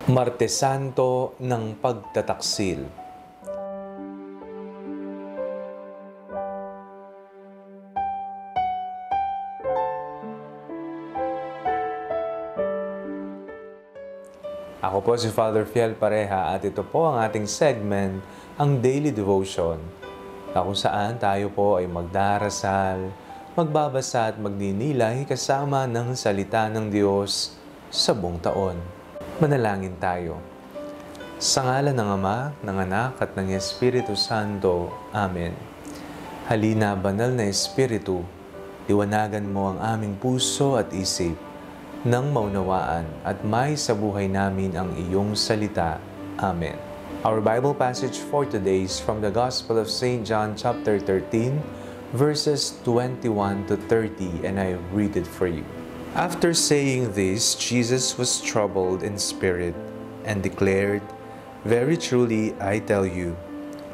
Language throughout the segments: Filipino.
Martes Santo ng Pagtataksil. Ako po si Father Fiel Pareha at ito po ang ating segment, ang Daily Devotion, na kung saan tayo po ay magdarasal, magbabasa at magninilay kasama ng salita ng Diyos sa buong taon. Manalangin tayo. Sa ngalan ng Ama, ng Anak at ng Espiritu Santo. Amen. Halina, banal na Espiritu, liwanagan mo ang aming puso at isip nang maunawaan at may sa buhay namin ang iyong salita. Amen. Our Bible passage for today is from the Gospel of St. John chapter 13, verses 21 to 30, and I read it for you. After saying this, Jesus was troubled in spirit and declared, "Very truly I tell you,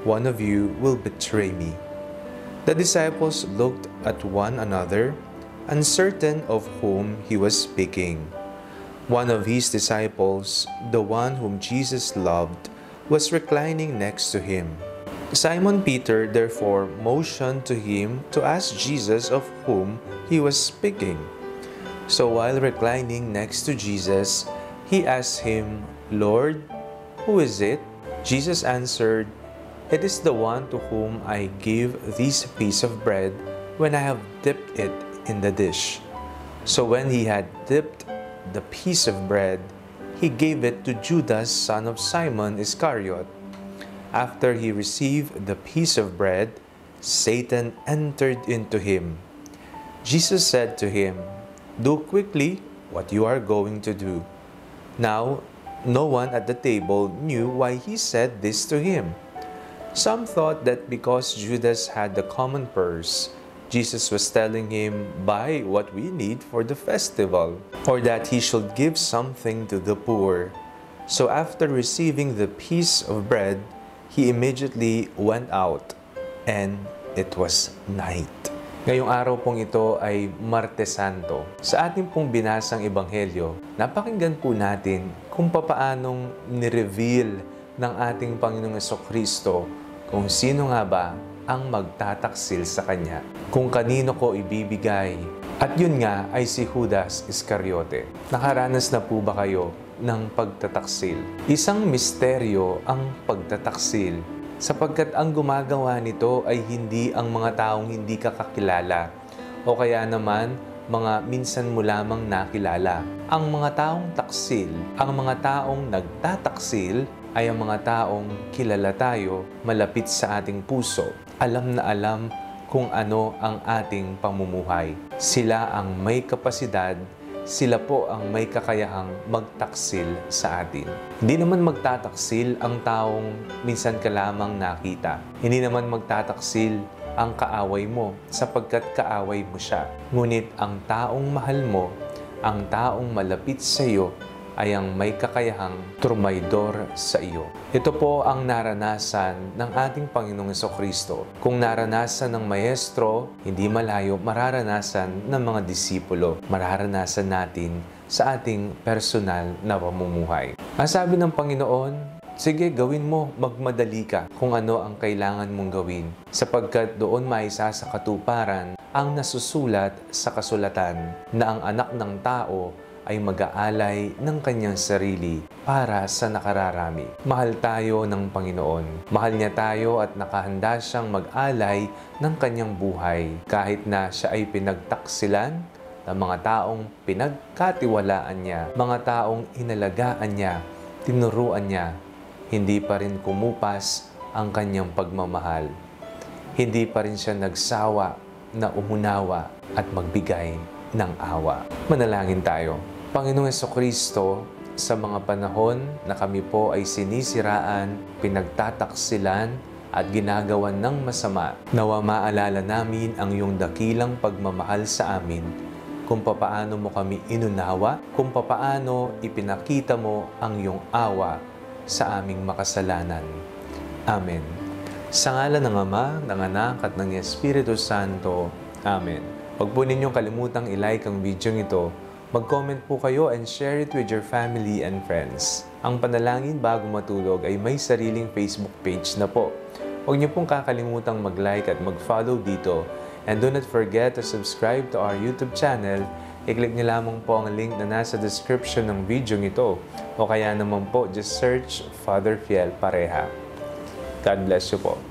one of you will betray me." The disciples looked at one another, uncertain of whom he was speaking. One of his disciples, the one whom Jesus loved, was reclining next to him. Simon Peter therefore motioned to him to ask Jesus of whom he was speaking. So while reclining next to Jesus, he asked him, "Lord, who is it?" Jesus answered, "It is the one to whom I give this piece of bread when I have dipped it in the dish." So when he had dipped the piece of bread, he gave it to Judas, son of Simon Iscariot. After he received the piece of bread, Satan entered into him. Jesus said to him, "Do quickly what you are going to do." Now, no one at the table knew why he said this to him. Some thought that because Judas had the common purse, Jesus was telling him, "Buy what we need for the festival," or that he should give something to the poor. So after receiving the piece of bread, he immediately went out, and it was night. Ngayong araw pong ito ay Martes Santo. Sa ating pong binasang ebanghelyo, napakinggan po natin kung papaanong nireveal ng ating Panginoong Jesucristo kung sino nga ba ang magtataksil sa Kanya, kung kanino ko ibibigay. At yun nga ay si Judas Iscariote. Nakaranas na po ba kayo ng pagtataksil? Isang misteryo ang pagtataksil, sapagkat ang gumagawa nito ay hindi ang mga taong hindi ka kakilala o kaya naman mga minsan mo lamang nakilala. Ang mga taong taksil, ang mga taong nagtataksil ay ang mga taong kilala tayo, malapit sa ating puso. Alam na alam kung ano ang ating pamumuhay. Sila ang may kapasidad, sila po ang may kakayahang magtaksil sa atin. Hindi naman magtataksil ang taong minsan ka lamang nakita. Hindi naman magtataksil ang kaaway mo sapagkat kaaway mo siya. Ngunit ang taong mahal mo, ang taong malapit sa iyo, ay ang may kakayahang trumaydor sa iyo. Ito po ang naranasan ng ating Panginoong Jesucristo. Kung naranasan ng Maestro, hindi malayo mararanasan ng mga disipulo. Mararanasan natin sa ating personal na pamumuhay. Ang sabi ng Panginoon, "Sige, gawin mo, magmadali ka kung ano ang kailangan mong gawin, sapagkat doon maisa sa katuparan ang nasusulat sa kasulatan na ang anak ng tao ay mag-aalay ng kanyang sarili para sa nakararami." Mahal tayo ng Panginoon. Mahal niya tayo at nakahanda siyang mag-alay ng kanyang buhay kahit na siya ay pinagtaksilan ng mga taong pinagkatiwalaan niya, mga taong inalagaan niya, tinuruan niya. Hindi pa rin kumupas ang kanyang pagmamahal. Hindi pa rin siya nagsawa na umunawa at magbigay ng awa. Manalangin tayo. Panginoong Jesucristo, sa mga panahon na kami po ay sinisiraan, pinagtataksilan at ginagawan ng masama, nawa maalala namin ang iyong dakilang pagmamahal sa amin, kung papaano mo kami inunawa, kung papaano ipinakita mo ang iyong awa sa aming makasalanan. Amen. Sa ngalan ng Ama, ng Anak at ng Espiritu Santo. Amen. Huwag po ninyong kalimutang i-like ang video ito. Mag-comment po kayo and share it with your family and friends. Ang Panalangin Bago Matulog ay may sariling Facebook page na po. Huwag niyo pong kakalimutang mag-like at mag-follow dito. And do not forget to subscribe to our YouTube channel. I-click niyo lamang po ang link na nasa description ng video ito. O kaya naman po, just search Father Fiel Pareha. God bless you po.